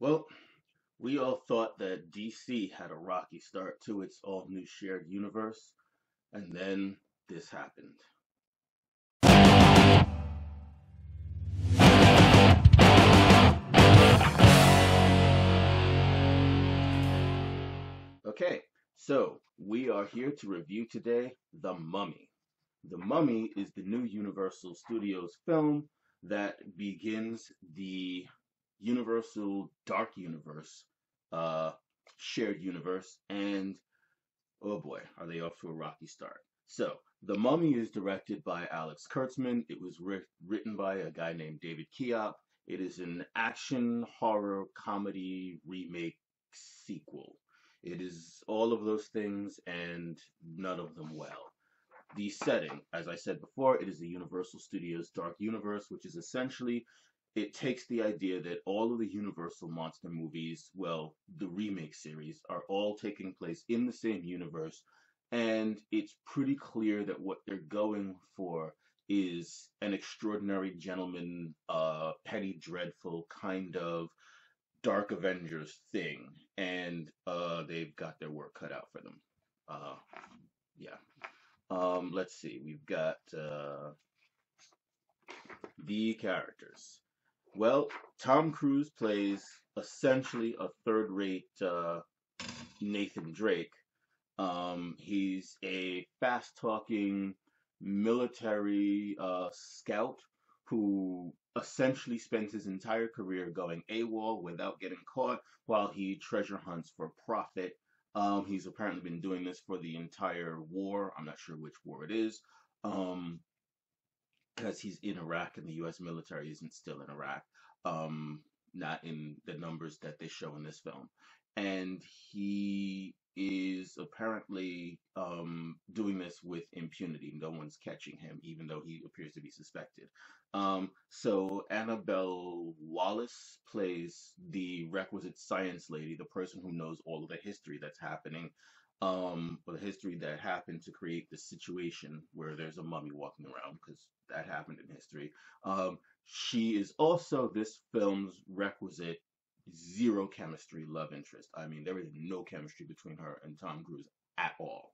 Well, we all thought that DC had a rocky start to its all new shared universe, and then this happened. Okay, so we are here to review today The Mummy. The Mummy is the new Universal Studios film that begins the Universal Dark Universe, uh, shared universe, and oh boy, are they off to a rocky start. So, The Mummy is directed by Alex Kurtzman. It was written by a guy named David Keop. It is an action, horror, comedy remake sequel. It is all of those things and none of them well. The setting, as I said before, it is the Universal Studios Dark Universe, which is essentially it takes the idea that all of the Universal monster movies, well, the remake series, are all taking place in the same universe, and it's pretty clear that what they're going for is an extraordinary gentleman, petty dreadful kind of Dark Avengers thing, and they've got their work cut out for them. Uh, yeah. Let's see. We've got the characters. Well, Tom Cruise plays essentially a third-rate Nathan Drake. He's a fast-talking military scout who essentially spends his entire career going AWOL without getting caught while he treasure hunts for profit. He's apparently been doing this for the entire war. I'm not sure which war it is. Um, because he's in Iraq and the U.S. military isn't still in Iraq, not in the numbers that they show in this film. And he is apparently doing this with impunity. No one's catching him, even though he appears to be suspected. So Annabelle Wallace plays the requisite science lady, the person who knows all of the history that's happening, or the history that happened to create the situation where there's a mummy walking around, because that happened in history. She is also this film's requisite zero chemistry love interest. I mean, there is no chemistry between her and Tom Cruise at all.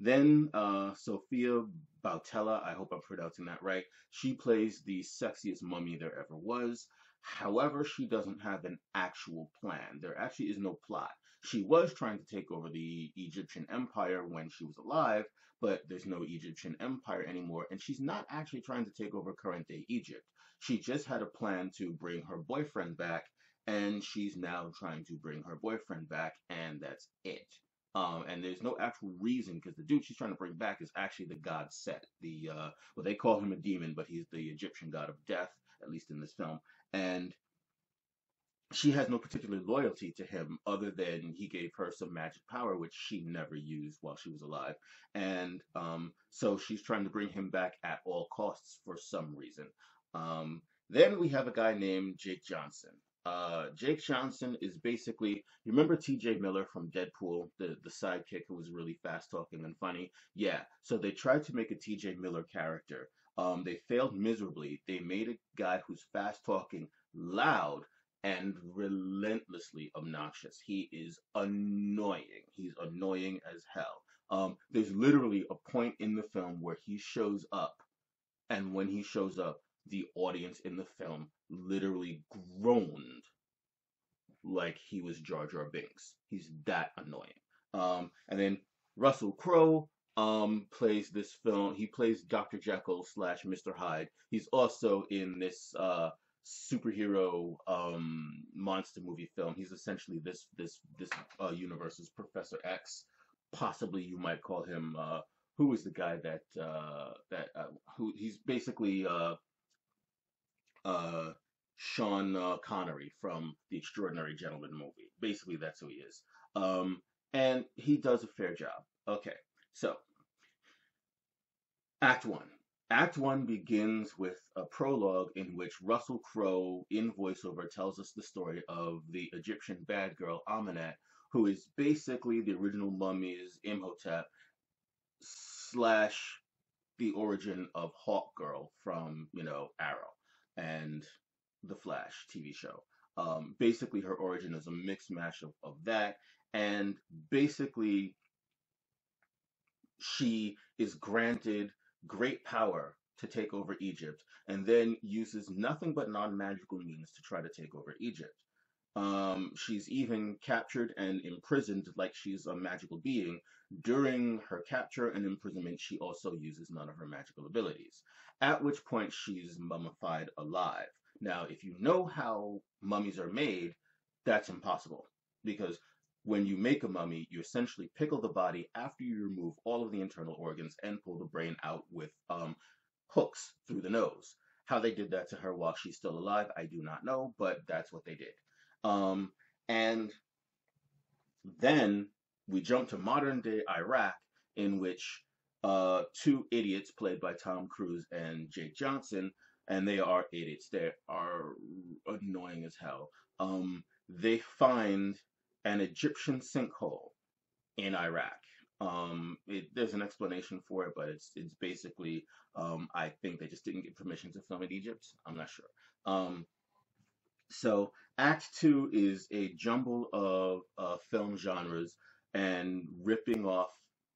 Then Sophia Bautella, I hope I'm pronouncing that right. She plays the sexiest mummy there ever was. However, she doesn't have an actual plan. There actually is no plot. She was trying to take over the Egyptian Empire when she was alive, but there's no Egyptian Empire anymore, and she's not actually trying to take over current day Egypt. She just had a plan to bring her boyfriend back, and she's now trying to bring her boyfriend back, and that's it. And there's no actual reason because the dude she's trying to bring back is actually the god Set. Well, they call him a demon, but he's the Egyptian god of death, at least in this film. And she has no particular loyalty to him other than he gave her some magic power, which she never used while she was alive. And so she's trying to bring him back at all costs for some reason. Then we have a guy named Jake Johnson. Jake Johnson is basically, you remember TJ Miller from Deadpool, the sidekick who was really fast talking and funny? Yeah, so they tried to make a TJ Miller character. They failed miserably. They made a guy who's fast talking, loud, and relentlessly obnoxious. He is annoying. He's annoying as hell. There's literally a point in the film where he shows up, and when he shows up, the audience in the film literally groaned like he was Jar Jar Binks. He's that annoying. And then Russell Crowe plays this film. He plays Dr. Jekyll slash Mr. Hyde. He's also in this superhero monster movie film. He's essentially this universe's Professor X. Possibly you might call him who is the guy that who he's basically uh, Sean Connery from the Extraordinary Gentleman movie. Basically, that's who he is. And he does a fair job. Okay, so Act One. Act One begins with a prologue in which Russell Crowe, in voiceover, tells us the story of the Egyptian bad girl Amenet, who is basically the original mummy's Imhotep slash the origin of Hawk Girl from Arrow and the Flash TV show. Basically, her origin is a mixed mash of that, and basically, she is granted great power to take over Egypt, and then uses nothing but non-magical means to try to take over Egypt. She's even captured and imprisoned like she's a magical being. During her capture and imprisonment, she also uses none of her magical abilities, at which point she's mummified alive. Now, if you know how mummies are made, that's impossible because when you make a mummy, you essentially pickle the body after you remove all of the internal organs and pull the brain out with hooks through the nose. How they did that to her while she's still alive, I do not know, but that's what they did. Um, and then we jump to modern day Iraq, in which two idiots played by Tom Cruise and Jake Johnson, and they are idiots. They are annoying as hell. They find an Egyptian sinkhole in Iraq. There's an explanation for it, but it's basically I think they just didn't get permission to film in Egypt. I'm not sure. So Act Two is a jumble of film genres and ripping off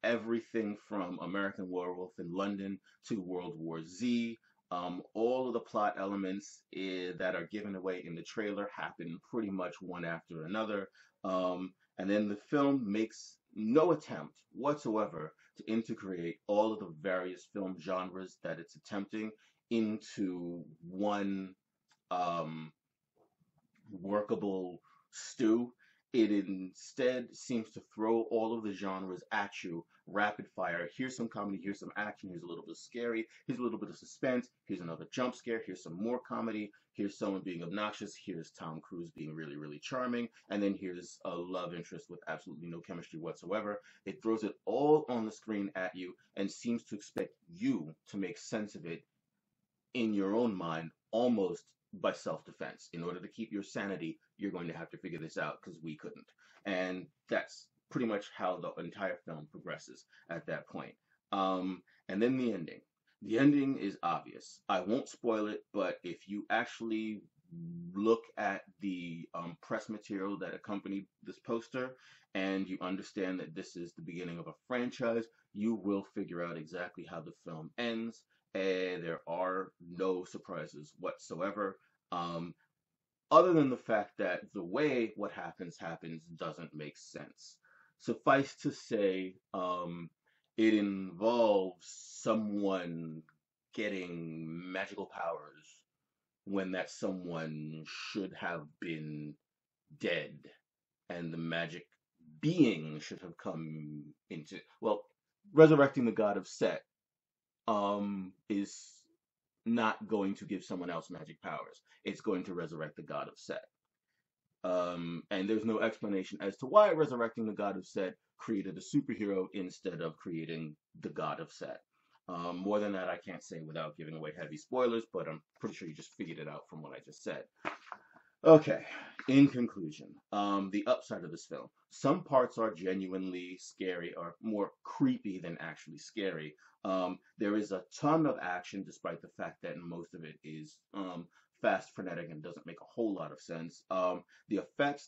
everything from American Werewolf in London to World War Z. All of the plot elements that are given away in the trailer happen pretty much one after another. And then the film makes no attempt whatsoever to integrate all of the various film genres that it's attempting into one um, workable stew. It instead seems to throw all of the genres at you rapid fire. Here's some comedy, here's some action, here's a little bit of scary, here's a little bit of suspense, here's another jump scare, here's some more comedy, here's someone being obnoxious, here's Tom Cruise being really, really charming, and then here's a love interest with absolutely no chemistry whatsoever. It throws it all on the screen at you and seems to expect you to make sense of it in your own mind almost by self-defense. In order to keep your sanity, you're going to have to figure this out because we couldn't. And that's pretty much how the entire film progresses at that point. And then the ending. The ending is obvious. I won't spoil it, but if you actually look at the press material that accompanied this poster and you understand that this is the beginning of a franchise, you will figure out exactly how the film ends, and there are no surprises whatsoever. Um, Other than the fact that the way what happens doesn't make sense. Suffice to say, it involves someone getting magical powers when that someone should have been dead, and the magic being should have come into, well, resurrecting the god of Set is not going to give someone else magic powers. It's going to resurrect the god of Set. And there's no explanation as to why resurrecting the god of Set created a superhero instead of creating the god of Set. More than that, I can't say without giving away heavy spoilers, but I'm pretty sure you just figured it out from what I just said. Okay, in conclusion, the upside of this film. Some parts are genuinely scary or more creepy than actually scary. There is a ton of action, despite the fact that most of it is fast, frenetic, and doesn't make a whole lot of sense. The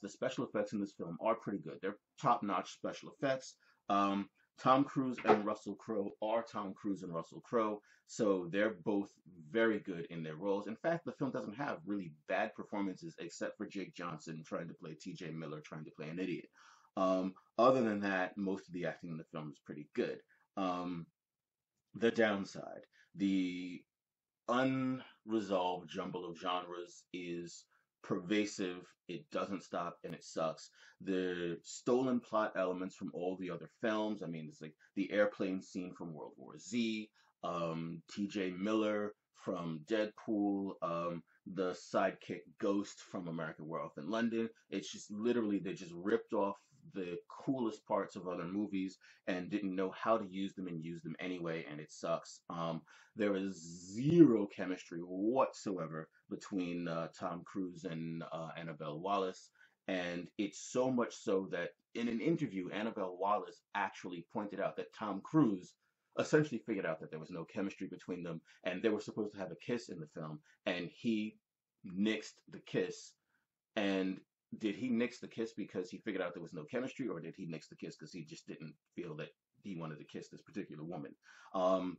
special effects in this film are pretty good. They're top-notch special effects. Tom Cruise and Russell Crowe are Tom Cruise and Russell Crowe, so they're both very good in their roles. In fact, the film doesn't have really bad performances except for Jake Johnson trying to play T.J. Miller trying to play an idiot. Other than that, most of the acting in the film is pretty good. The downside, the unresolved jumble of genres is pervasive. It doesn't stop and it sucks. The stolen plot elements from all the other films. I mean, it's like the airplane scene from World War Z, T.J. Miller from Deadpool, the sidekick Ghost from American Werewolf in London. It's just literally they just ripped off the coolest parts of other movies and didn't know how to use them and use them anyway, and it sucks. There is zero chemistry whatsoever between Tom Cruise and Annabelle Wallis, and it's so much so that in an interview, Annabelle Wallis actually pointed out that Tom Cruise essentially figured out that there was no chemistry between them, and they were supposed to have a kiss in the film, and he nixed the kiss And did he nix the kiss because he figured out there was no chemistry, or did he nix the kiss because he just didn't feel that he wanted to kiss this particular woman? Um,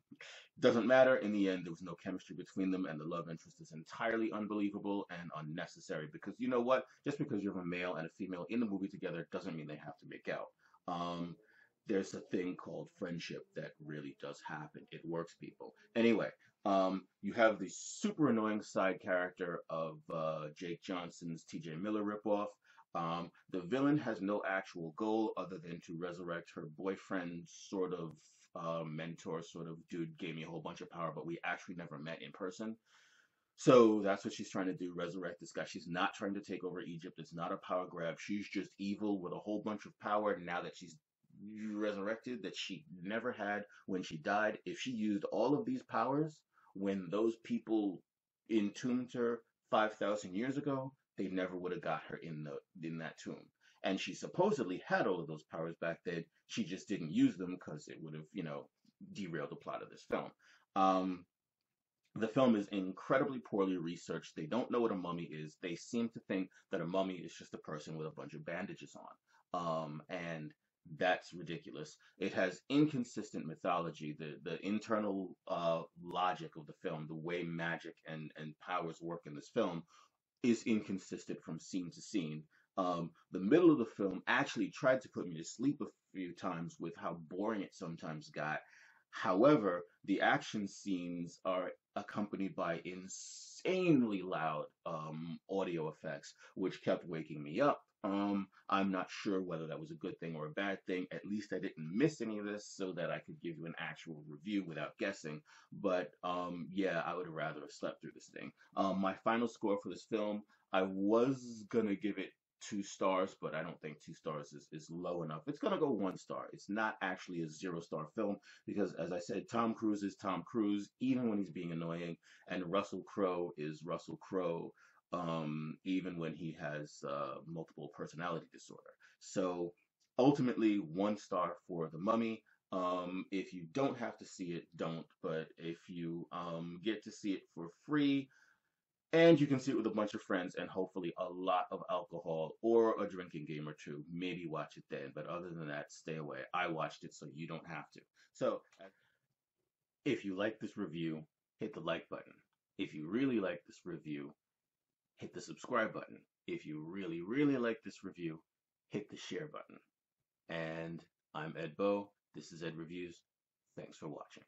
doesn't matter. In the end, there was no chemistry between them, and the love interest is entirely unbelievable and unnecessary. Because you know what? Just because you have a male and a female in the movie together doesn't mean they have to make out. Um, there's a thing called friendship that really does happen. It works, people. Anyway, you have the super annoying side character of Jake Johnson's T.J. Miller ripoff. The villain has no actual goal other than to resurrect her boyfriend, sort of mentor, sort of dude, gave me a whole bunch of power, but we actually never met in person. So that's what she's trying to do, resurrect this guy. She's not trying to take over Egypt. It's not a power grab. She's just evil with a whole bunch of power now that she's resurrected that she never had when she died. If she used all of these powers when those people entombed her 5,000 years ago, they never would have got her in that tomb. And she supposedly had all of those powers back then. She just didn't use them because it would have, derailed the plot of this film. Um, the film is incredibly poorly researched. They don't know what a mummy is. They seem to think that a mummy is just a person with a bunch of bandages on. And that's ridiculous. It has inconsistent mythology. The internal logic of the film, the way magic and powers work in this film, is inconsistent from scene to scene. The middle of the film actually tried to put me to sleep a few times with how boring it sometimes got. However, the action scenes are accompanied by insanely loud audio effects, which kept waking me up. I'm not sure whether that was a good thing or a bad thing. At least I didn't miss any of this so that I could give you an actual review without guessing. But yeah, I would rather have slept through this thing. My final score for this film, I was gonna give it 2 stars, but I don't think 2 stars is low enough. It's gonna go 1 star. It's not actually a 0 star film because, as I said, Tom Cruise is Tom Cruise, even when he's being annoying, and Russell Crowe is Russell Crowe, even when he has multiple personality disorder. So ultimately, 1 star for The Mummy. If you don't have to see it, don't. But if you get to see it for free, and you can see it with a bunch of friends and hopefully a lot of alcohol or a drinking game or two, maybe watch it then. But other than that, stay away. I watched it so you don't have to. So if you like this review, hit the like button. If you really like this review, hit the subscribe button. If you really, really like this review, hit the share button. And I'm Ed Bo. This is Ed Reviews. Thanks for watching.